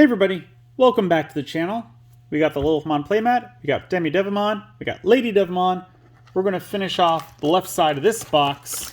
Hey everybody, welcome back to the channel. We got the Lilithmon playmat, we got Demi Devimon, we got Lady Devimon. We're going to finish off the left side of this box.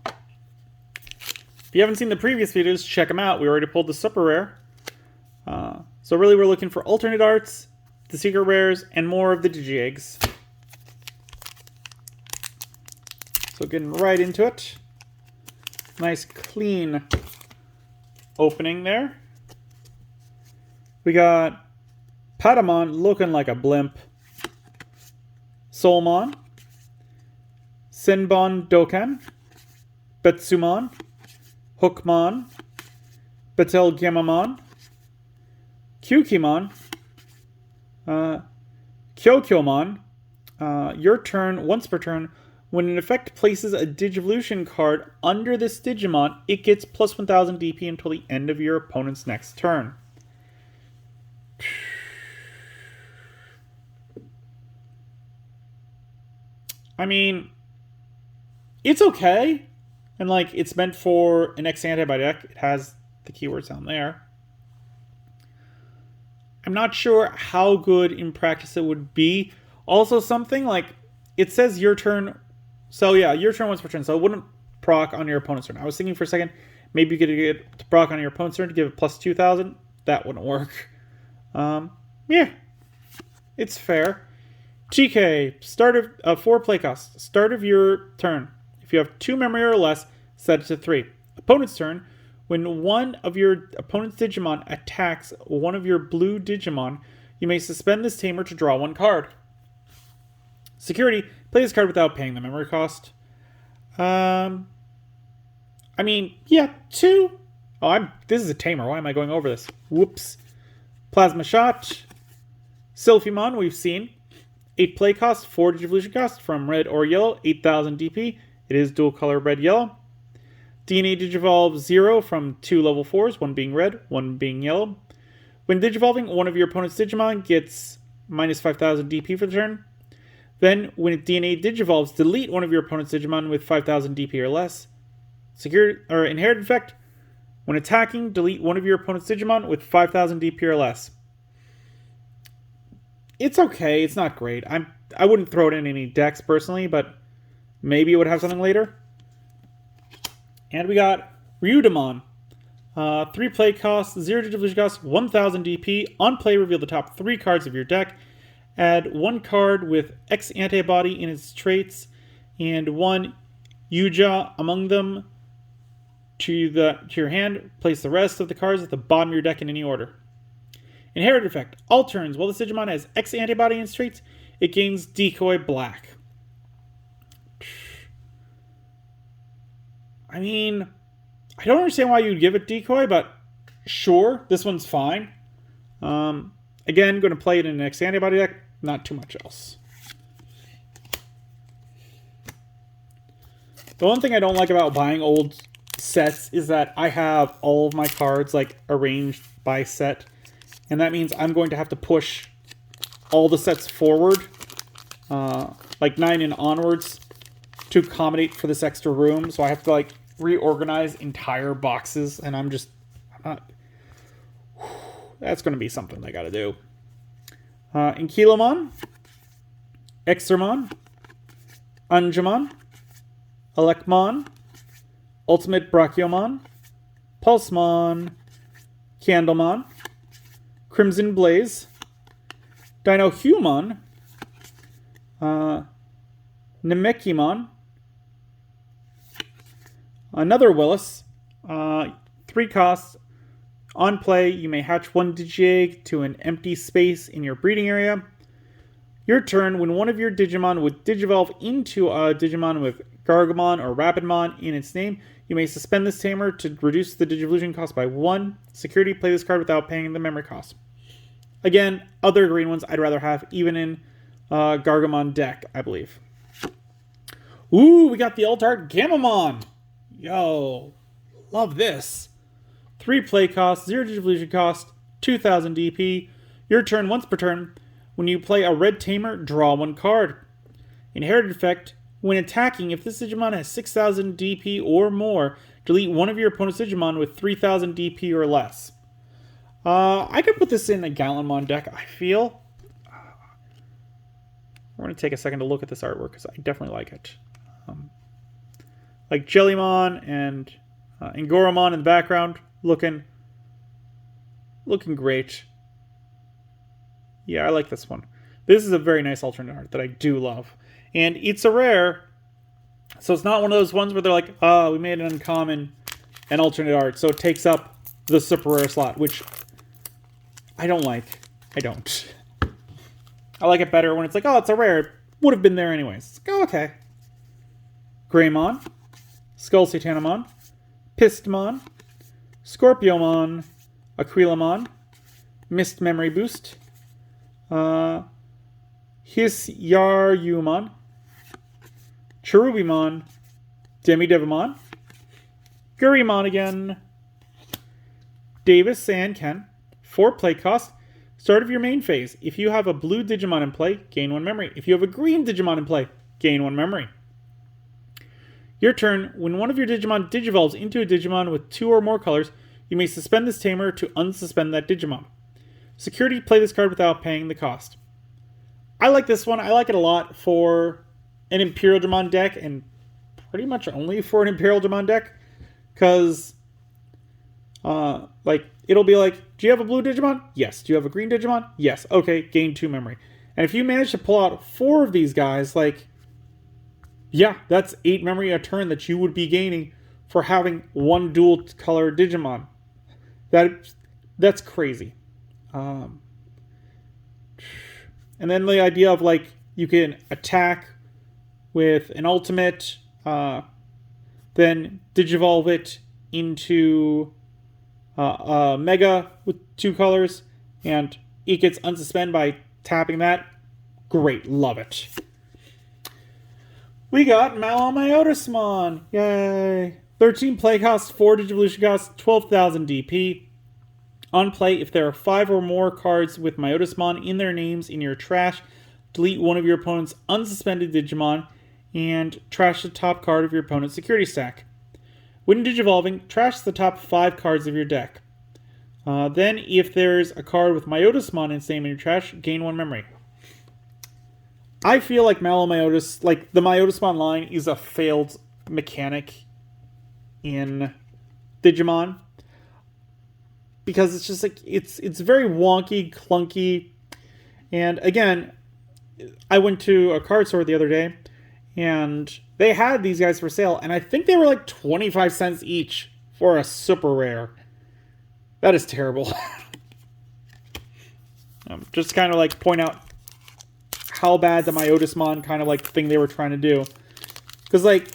If you haven't seen the previous videos, check them out. We already pulled the super rare. So really we're looking for alternate arts, the secret rares, and more of the Digi-Eggs. So getting right into it. Nice clean opening there. We got Patamon looking like a blimp. Soulmon. Senbon Dokkan. Betsumon. Hookmon. Betelgemamon. Kyukimon. Kyokyomon. Your turn, once per turn, when an effect places a Digivolution card under this Digimon, it gets plus 1000 DP until the end of your opponent's next turn. I mean, it's okay. And, like, it's meant for an X-Antibody deck. It has the keywords down there. I'm not sure how good in practice it would be. Also, something like, it says your turn. So, yeah, your turn once per turn. So, it wouldn't proc on your opponent's turn. I was thinking for a second, maybe you could get to proc on your opponent's turn to give it plus 2,000. That wouldn't work. Yeah, it's fair. TK, start of 4 play costs. Start of your turn. If you have 2 memory or less, set it to 3. Opponent's turn. When one of your opponent's Digimon attacks one of your blue Digimon, you may suspend this tamer to draw 1 card. Security, play this card without paying the memory cost. I mean, yeah, 2. Oh, this is a tamer. Why am I going over this? Whoops. Plasma Shot. Sylphimon, we've seen. 8 play cost, 4 Digivolution cost from red or yellow, 8000 DP. It is dual color red-yellow. DNA Digivolve 0 from 2 level 4s, 1 being red, 1 being yellow. When Digivolving, one of your opponent's Digimon gets minus 5000 DP for the turn. Then, when it DNA Digivolves, delete one of your opponent's Digimon with 5000 DP or less. Inherited effect. When attacking, delete one of your opponent's Digimon with 5000 DP or less. It's okay. It's not great. I wouldn't throw it in any decks personally, but maybe it would have something later. And we got Ryudamon. 3 play costs, 0 Digivolution cost, 1000 DP. On play, reveal the top 3 cards of your deck. Add 1 card with X antibody in its traits and 1 Yuja among them to your hand. Place the rest of the cards at the bottom of your deck in any order. Inherited effect. All turns, while the Digimon has X antibody in its traits, it gains Decoy Black. I mean, I don't understand why you'd give it Decoy, but sure, this one's fine. Again, going to play it in an X antibody deck, not too much else. The one thing I don't like about buying old sets is that I have all of my cards like arranged by set. And that means I'm going to have to push all the sets forward, like 9 and onwards, to accommodate for this extra room. So I have to like reorganize entire boxes, and I'm not. That's going to be something I got to do. Inkilomon, Exermon, Angemon, Elecmon, Ultimate Brachiomon, Pulsemon, Candlemon, Crimson Blaze, Dinohumon, Nemekimon, another Willis, 3 costs. On play, you may hatch 1 Digi-Egg to an empty space in your breeding area. Your turn, when one of your Digimon would Digivolve into a Digimon with Gargamon or Rapidmon in its name, you may suspend this tamer to reduce the Digivolution cost by 1. Security, play this card without paying the memory cost. Again, other green ones I'd rather have, even in Gargamon deck, I believe. Ooh, we got the Alt-Art Gamamon! Yo, love this. 3 play cost, 0 Digivolution cost, 2000 DP. Your turn, once per turn. When you play a red tamer, draw 1 card. Inherited effect. When attacking, if this Digimon has 6000 DP or more, delete one of your opponent's Digimon with 3000 DP or less. I could put this in a Gallonmon deck, I feel. We're going to take a second to look at this artwork because I definitely like it. Like Jellymon and Angoromon in the background, looking great. Yeah, I like this one. This is a very nice alternate art that I do love. And it's a rare, so it's not one of those ones where they're like, oh, we made an uncommon and alternate art, so it takes up the super rare slot, which I don't like. I don't. I like it better when it's like, oh, it's a rare. It would have been there anyways. It's like, oh, okay. Greymon, Skull Satanamon, Pistamon, Scorpiomon, Aquilamon, Mist Memory Boost, Hisuiumon, Cherubimon, Demidevimon, Gurimon again, Davis and Ken. 4 play cost. Start of your main phase. If you have a blue Digimon in play, gain 1 memory. If you have a green Digimon in play, gain 1 memory. Your turn. When one of your Digimon digivolves into a Digimon with 2 or more colors, you may suspend this tamer to unsuspend that Digimon. Security, play this card without paying the cost. I like this one. I like it a lot for an Imperial Digimon deck, and pretty much only for an Imperial Digimon deck, because like, it'll be like, do you have a blue Digimon? Yes. Do you have a green Digimon? Yes. Okay, gain 2 memory. And if you manage to pull out 4 of these guys, like, yeah, that's 8 memory a turn that you would be gaining for having 1 dual color Digimon. That's crazy. And then the idea of, like, you can attack with an ultimate, then digivolve it into Mega with 2 colors, and it gets unsuspend by tapping that. Great, love it. We got Malomyotismon. Yay. 13 play cost, 4 Digivolution cost, 12,000 DP. On play, if there are 5 or more cards with Myotismon in their names in your trash, delete one of your opponent's unsuspended Digimon and trash the top card of your opponent's security stack. When digivolving, trash the top 5 cards of your deck. Then, if there's a card with Myotismon in its name in your trash, gain 1 memory. I feel like Malomyotis, like the Myotismon line, is a failed mechanic in Digimon, because it's just like it's very wonky, clunky, and again, I went to a card store the other day, and they had these guys for sale, and I think they were like 25 cents each for a super rare. That is terrible. Just kind of like point out how bad the Myotismon kind of like thing they were trying to do. Because like,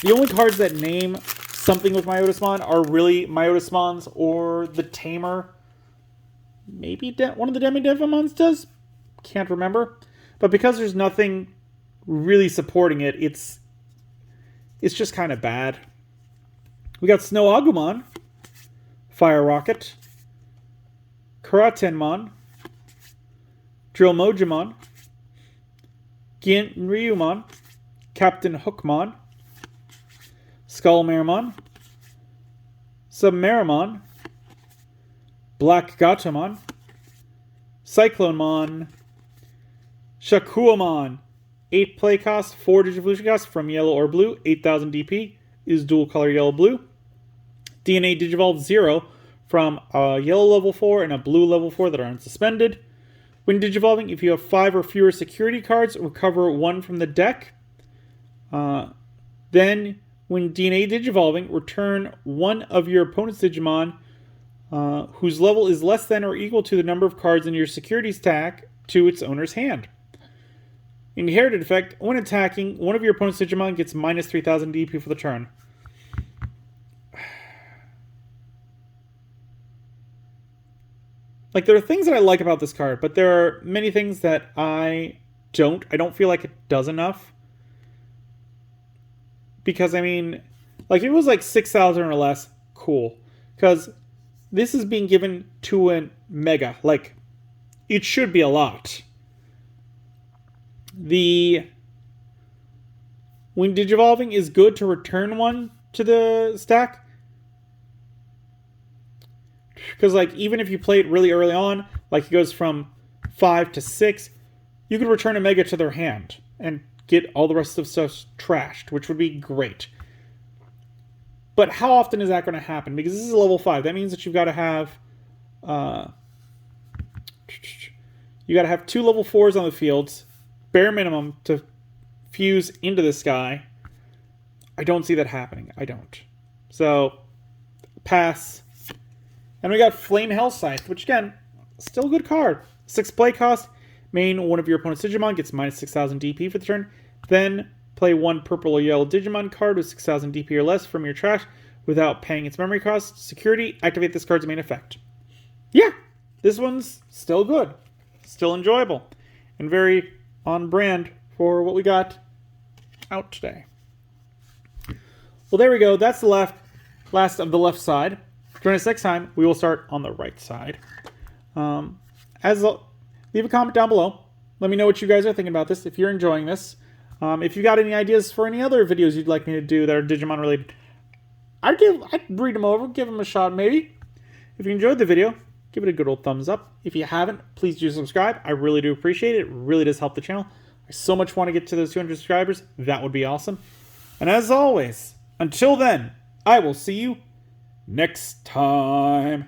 the only cards that name something with Myotismon are really Myotismons or the Tamer. Maybe one of the Demidevimons does? Can't remember. But because there's nothing really supporting it, it's just kind of bad. We got Snow Agumon, Fire Rocket, Karatenmon, Drill Mojimon, Ginryumon, Captain Hookmon, Skullmarimon, Submarimon, Black Gatomon, Cyclonemon, Shakuamon. 8 play cost, 4 Digivolution cost from yellow or blue, 8,000 DP, is dual color yellow-blue. DNA Digivolve 0 from a yellow level 4 and a blue level 4 that are unsuspended. When digivolving, if you have 5 or fewer security cards, recover 1 from the deck. Then, when DNA Digivolving, return 1 of your opponent's Digimon whose level is less than or equal to the number of cards in your security stack to its owner's hand. Inherited effect, when attacking, 1 of your opponent's Digimon gets minus 3,000 DP for the turn. Like, there are things that I like about this card, but there are many things that I don't. I don't feel like it does enough. Because, I mean, like, if it was like 6,000 or less, cool. Because this is being given to a Mega. Like, it should be a lot. When digivolving is good to return 1 to the stack. Because, like, even if you play it really early on, like, it goes from 5 to 6, you could return a Mega to their hand and get all the rest of stuff trashed, which would be great. But how often is that going to happen? Because this is a level 5. That means that you've got to have... you got to have 2 level 4s on the fields, bare minimum, to fuse into this guy. I don't see that happening. I don't. So, pass. And we got Flame Hell Scythe, which again, still a good card. 6 play cost. Main one of your opponent's Digimon gets minus 6,000 DP for the turn. Then play 1 purple or yellow Digimon card with 6,000 DP or less from your trash without paying its memory cost. Security, activate this card's main effect. Yeah, this one's still good. Still enjoyable. And very on brand for what we got out today. Well, there we go. That's the last of the left side. Join us next time. We will start on the right side. Leave a comment down below. Let me know what you guys are thinking about this, if you're enjoying this. If you got any ideas for any other videos you'd like me to do that are Digimon related, I'd read them over, give them a shot maybe. If you enjoyed the video, give it a good old thumbs up. If you haven't, please do subscribe. I really do appreciate it. It really does help the channel. I so much want to get to those 200 subscribers. That would be awesome. And as always, until then, I will see you next time.